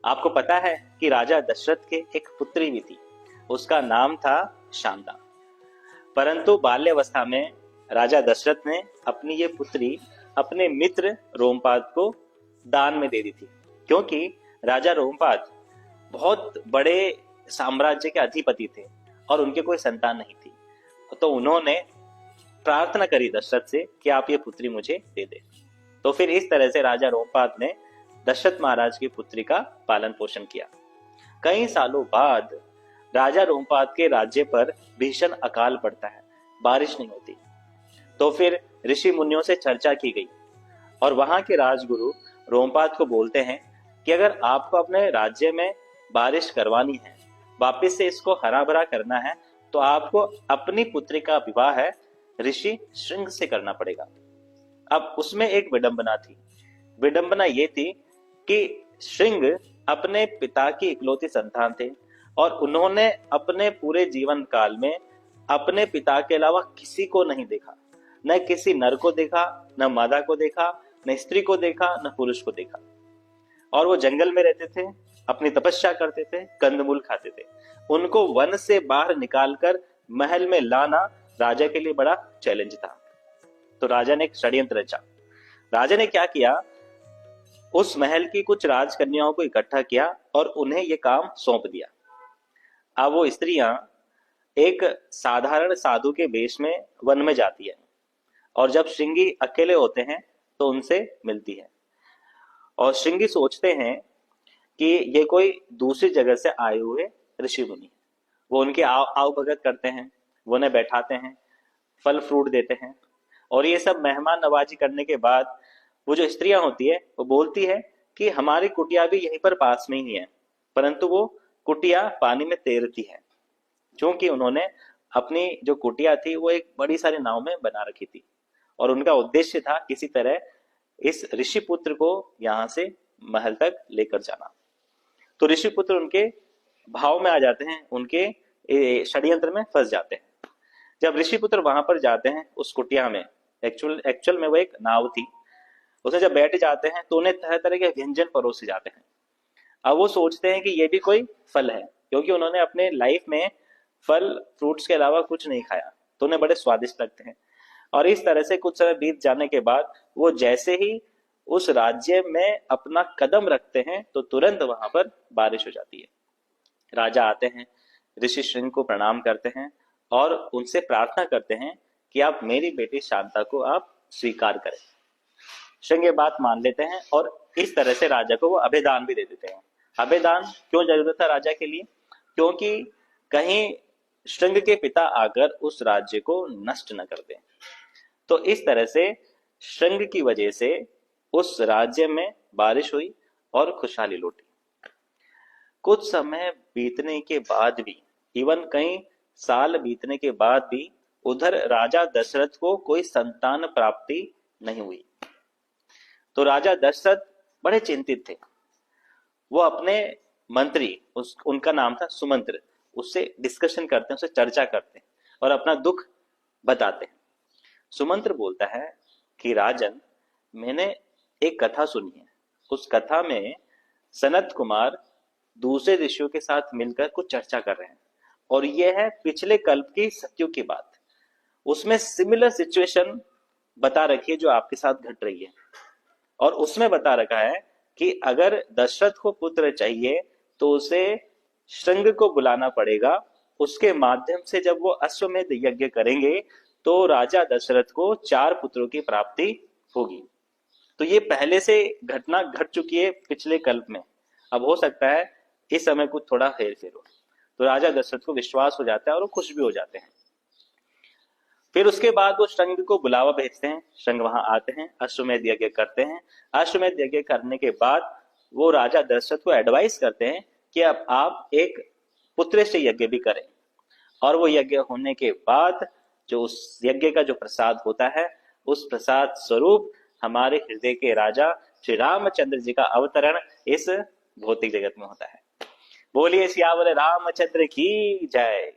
आपको पता है कि राजा दशरथ के एक पुत्री भी थी, उसका नाम था शांता। परंतु बाल्यावस्था में राजा दशरथ ने अपनी ये पुत्री अपने मित्र रोमपाद को दान में दे दी थी, क्योंकि राजा रोमपाद बहुत बड़े साम्राज्य के अधिपति थे और उनके कोई संतान नहीं थी। तो उन्होंने प्रार्थना करी दशरथ से कि आप ये पुत्री मुझे दे दे। तो फिर इस तरह से राजा रोमपाद ने दशरथ महाराज की पुत्री का पालन पोषण किया। कई सालों बाद राजा रोमपाद के राज्य पर भीषण अकाल पड़ता है, बारिश नहीं होती। तो फिर ऋषि मुनियों से चर्चा की गई और वहां के राजगुरु रोमपाद को बोलते हैं कि अगर आपको अपने राज्य में बारिश करवानी है, वापस से इसको हरा भरा करना है, तो आपको अपनी पुत्री का विवाह है ऋषि श्रृंग से करना पड़ेगा। अब उसमें एक विडंबना थी। विडंबना ये थी कि श्रृंग अपने पिता की इकलौती संतान थे और उन्होंने अपने पूरे जीवन काल में अपने पिता के अलावा किसी को नहीं देखा। न किसी नर को देखा, न मादा को देखा, न स्त्री को देखा, न पुरुष को देखा। और वो जंगल में रहते थे, अपनी तपस्या करते थे, कंदमूल खाते थे। उनको वन से बाहर निकालकर महल में लाना राजा के लिए बड़ा चैलेंज था। तो राजा ने एक षड्यंत्र रचा। राजा ने क्या किया, उस महल की कुछ राजकन्याओं को इकट्ठा किया और उन्हें यह काम सौंप दिया। अब वो स्त्रियां एक साधारण साधु के वेश में वन में जाती है और जब श्रृंगी अकेले होते हैं तो उनसे मिलती है। और श्रृंगी सोचते हैं कि ये कोई दूसरी जगह से आए हुए ऋषि मुनि। वो उनके आव भगत करते हैं, वो उन्हें बैठाते हैं, फल फ्रूट देते हैं। और ये सब मेहमान नवाजी करने के बाद वो जो स्त्रियां होती है वो बोलती है कि हमारी कुटिया भी यहीं पर पास में ही है, परंतु वो कुटिया पानी में तैरती है, क्योंकि उन्होंने अपनी जो कुटिया थी वो एक बड़ी सारी नाव में बना रखी थी और उनका उद्देश्य था किसी तरह इस ऋषि पुत्र को यहां से महल तक लेकर जाना। तो ऋषि पुत्र उनके भाव में आ जाते हैं, उनके षड्यंत्र में फंस जाते हैं। जब ऋषि पुत्र वहां पर जाते हैं उस कुटिया में, एक्चुअल में वो एक नाव थी, उसमें जब बैठ जाते हैं तो उन्हें तरह तरह के व्यंजन परोसे जाते हैं। अब वो सोचते हैं कि ये भी कोई फल है, क्योंकि उन्होंने अपने लाइफ में फल फ्रूट्स के अलावा कुछ नहीं खाया, तो उन्हें बड़े स्वादिष्ट लगते हैं। और इस तरह से कुछ समय बीत जाने के बाद वो जैसे ही उस राज्य में अपना कदम रखते हैं तो तुरंत वहां पर बारिश हो जाती है। राजा आते हैं, ऋषि श्रृंग को प्रणाम करते हैं और उनसे प्रार्थना करते हैं कि आप मेरी बेटी शांता को आप स्वीकार करें। श्रृंग ये बात मान लेते हैं और इस तरह से राजा को वो अभयदान भी दे देते हैं। अभयदान क्यों जरूरत था राजा के लिए? क्योंकि कहीं श्रृंग के पिता आकर उस राज्य को नष्ट न कर दें। तो इस तरह से श्रृंग की वजह से उस राज्य में बारिश हुई और खुशहाली लौटी। कुछ समय बीतने के बाद भी, इवन कई साल बीतने के बाद भी, उधर राजा दशरथ को कोई संतान प्राप्ति नहीं हुई। तो राजा दशरथ बड़े चिंतित थे। वो अपने मंत्री, उनका नाम था सुमंत्र, उससे डिस्कशन करते हैं, उससे चर्चा करते हैं और अपना दुख बताते हैं। सुमंत्र बोलता है कि राजन, मैंने एक कथा सुनी है। उस कथा में सनत कुमार दूसरे ऋषियों के साथ मिलकर कुछ चर्चा कर रहे हैं और यह है पिछले कल्प की सत्युग की बात। उसमें सिमिलर सिचुएशन बता रखी है जो आपके साथ घट रही है, और उसमें बता रखा है कि अगर दशरथ को पुत्र चाहिए तो उसे श्रृंग को बुलाना पड़ेगा। उसके माध्यम से जब वो अश्वमेध यज्ञ करेंगे तो राजा दशरथ को 4 पुत्रों की प्राप्ति होगी। तो ये पहले से घटना घट चुकी है पिछले कल्प में। अब हो सकता है इस समय कुछ थोड़ा हेर फेर हो। तो राजा दशरथ को विश्वास हो जाता है और वो खुश भी हो जाते हैं। फिर उसके बाद वो श्रृंग को बुलावा भेजते हैं। श्रृंग वहां आते हैं, अश्वमेध यज्ञ करते हैं। अश्वमेध यज्ञ करने के बाद वो राजा दशरथ को एडवाइस करते हैं कि अब आप एक पुत्रेष्टि यज्ञ भी करें। और वो यज्ञ होने के बाद जो उस यज्ञ का जो प्रसाद होता है, उस प्रसाद स्वरूप हमारे हृदय के राजा श्री रामचंद्र जी का अवतरण इस भौतिक जगत में होता है। बोलिए सियावर रामचंद्र की जय।